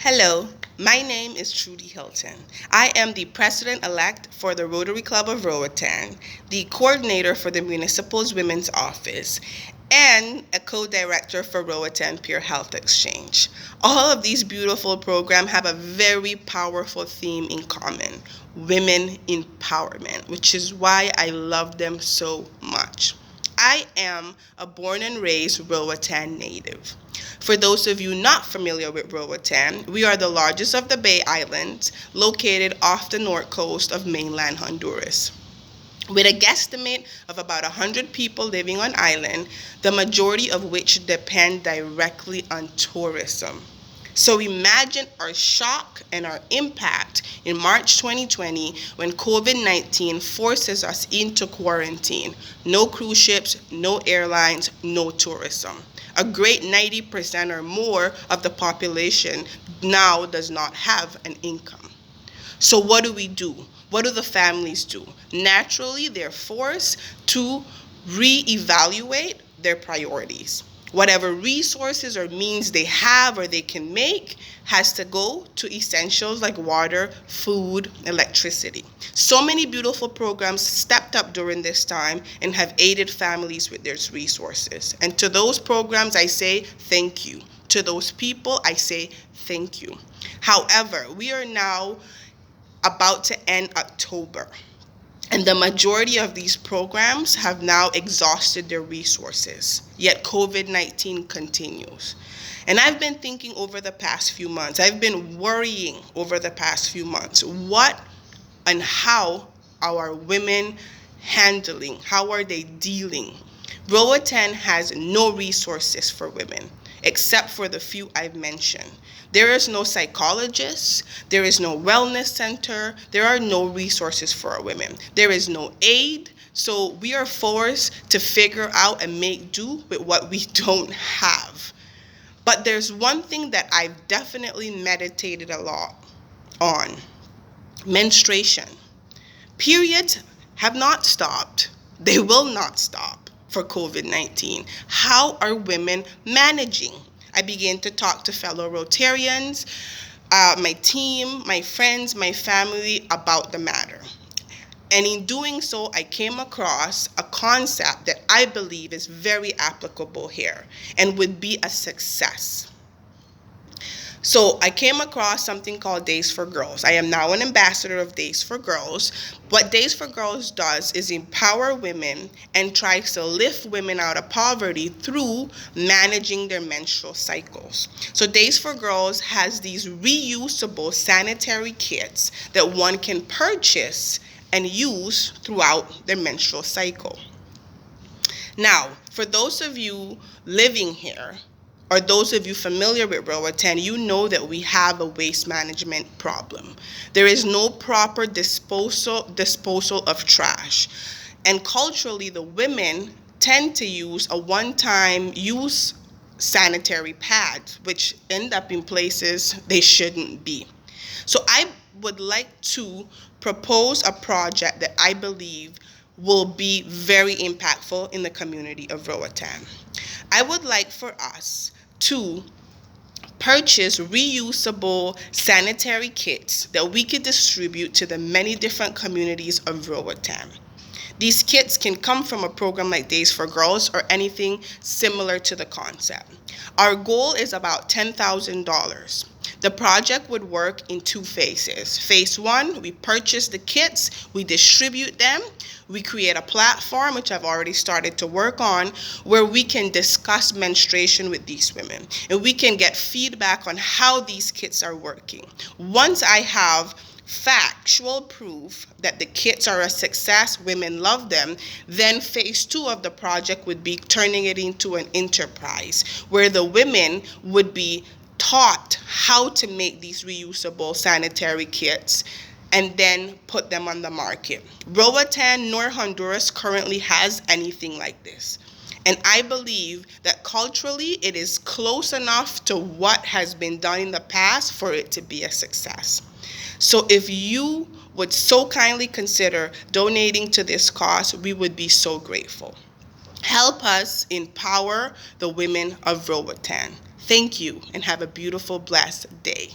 Hello, my name is Trudy Hilton. I am the president-elect for the Rotary Club of Roatan, the coordinator for the Municipal's Women's Office, and a co-director for Roatan Peer Health Exchange. All of these beautiful programs have a very powerful theme in common: women empowerment, which is why I love them so much. I am a born and raised Roatan native. For those of you not familiar with Roatan, we are the largest of the Bay Islands, located off the north coast of mainland Honduras. With a guesstimate of about 100 people living on island, the majority of which depend directly on tourism. So imagine our shock and our impact in March 2020 when COVID-19 forces us into quarantine. No cruise ships, no airlines, no tourism. A great 90% or more of the population now does not have an income. So what do we do? What do the families do? Naturally, they're forced to reevaluate their priorities. Whatever resources or means they have or they can make has to go to essentials like water, food, electricity. So many beautiful programs stepped up during this time and have aided families with their resources. And to those programs, I say thank you. To those people, I say thank you. However, we are now about to end October, and the majority of these programs have now exhausted their resources, yet COVID-19 continues. And I've been thinking over the past few months, I've been worrying over the past few months, what and how are women handling, how are they dealing? Roatan has no resources for women, except for the few I've mentioned. There is no psychologist, there is no wellness center, there are no resources for our women. There is no aid, so we are forced to figure out and make do with what we don't have. But there's one thing that I've definitely meditated a lot on: menstruation. Periods have not stopped. They will not stop for COVID-19. How are women managing? I began to talk to fellow Rotarians, my team, my friends, my family about the matter. And in doing so, I came across a concept that I believe is very applicable here and would be a success. So I came across something called Days for Girls. I am now an ambassador of Days for Girls. What Days for Girls does is empower women and tries to lift women out of poverty through managing their menstrual cycles. So Days for Girls has these reusable sanitary kits that one can purchase and use throughout their menstrual cycle. Now, for those of you living here, or those of you familiar with Roatan, you know that we have a waste management problem. There is no proper disposal of trash. And culturally, the women tend to use a one-time use sanitary pads, which end up in places they shouldn't be. So I would like to propose a project that I believe will be very impactful in the community of Roatan. I would like for us to purchase reusable sanitary kits that we could distribute to the many different communities of Roatan. These kits can come from a program like Days for Girls or anything similar to the concept. Our goal is about $10,000. The project would work in two phases. Phase one, we purchase the kits, we distribute them, we create a platform, which I've already started to work on, where we can discuss menstruation with these women. And we can get feedback on how these kits are working. Once I have factual proof that the kits are a success, women love them, then phase two of the project would be turning it into an enterprise where the women would be taught how to make these reusable sanitary kits and then put them on the market. Roatan nor Honduras currently has anything like this. And I believe that culturally it is close enough to what has been done in the past for it to be a success. So if you would so kindly consider donating to this cause, we would be so grateful. Help us empower the women of Roatan. Thank you and have a beautiful, blessed day.